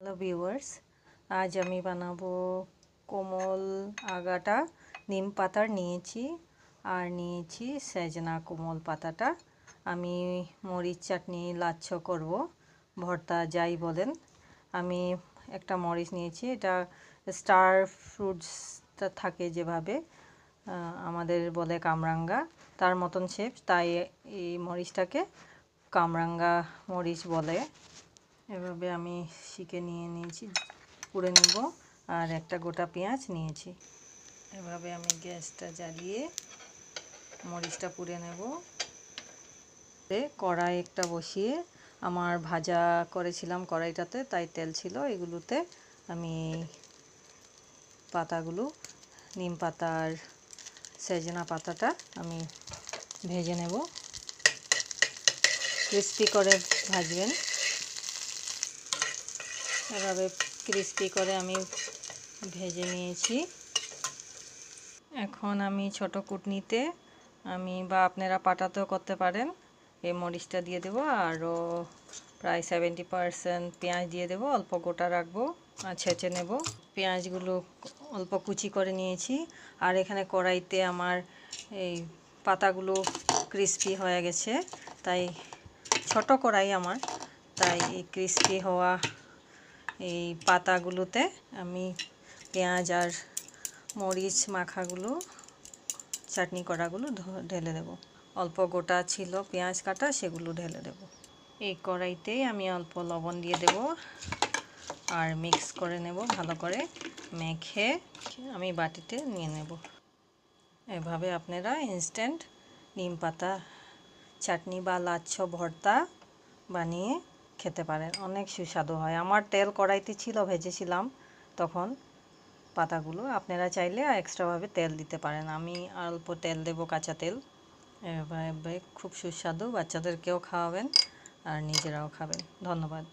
Hello viewers, আজ আমি বানাবো কোমল আগাটা নিম পাতার নিয়েছি আর নিয়েছি সজনা কোমল পাতাটা। আমি মরিচ চাটনি লাচ্ছ করব, ভর্তা যাই বলেন। আমি একটা মরিচ নিয়েছি, এটা স্টার ফ্রুটসটা থাকে যেভাবে আমাদের বলে কামরাঙ্গা, তার মতন শেপ, তাই এই মরিচটাকে কামরাঙ্গা মরিচ বলে। এভাবে আমি শিকে নিয়েছি, পুড়ে নেব। আর একটা গোটা পেঁয়াজ নিয়েছি। এভাবে আমি গ্যাসটা জ্বালিয়ে মরিচটা পুড়ে নেব। কড়াই একটা বসিয়ে আমার ভাজা করেছিলাম কড়াইটাতে, তাই তেল ছিল। এগুলোতে আমি পাতাগুলো, নিম পাতা আর সজনা পাতাটা আমি ভেজে নেব। ক্রিস্পি করে ভাজবেন। এভাবে ক্রিস্পি করে আমি ভেজে নিয়েছি। এখন আমি ছোট কুটনিতে বা আপনারা পাটাতেও করতে পারেন, এই মরিচটা দিয়ে দেবো। আরও প্রায় 70% পেঁয়াজ দিয়ে দেবো, অল্প গোটা রাখবো আর ছেঁচে নেব। পেঁয়াজগুলো অল্প কুচি করে নিয়েছি। আর এখানে কড়াইতে আমার এই পাতাগুলো ক্রিস্পি হয়ে গেছে, তাই ছোট কড়াই আমার, তাই এই ক্রিস্পি হওয়া এই পাতাগুলোতে আমি পেঁয়াজ আর মরিচ মাখাগুলো, চাটনি করাগুলো ঢেলে দেব। অল্প গোটা ছিল পেঁয়াজ কাটা, সেগুলো ঢেলে দেব। এই কড়াইতেই আমি অল্প লবণ দিয়ে দেব আর মিক্স করে নেব। ভালো করে মেখে আমি বাটিতে নিয়ে নেব। এভাবে আপনারা ইনস্ট্যান্ট নিম পাতা চাটনি বা লাচ্ছ ভর্তা বানিয়ে খেতে পারেন, অনেক সুস্বাদু হয়। আমার তেল কড়াইতে ছিল, ভেজেছিলাম তখন পাতাগুলো। আপনারা চাইলে এক্সট্রাভাবে তেল দিতে পারেন, আমি অল্প তেল দেব, কাঁচা তেল। এভাবে খুব সুস্বাদু, বাচ্চাদেরকেও খাওয়াবেন আর নিজেরাও খাবেন। ধন্যবাদ।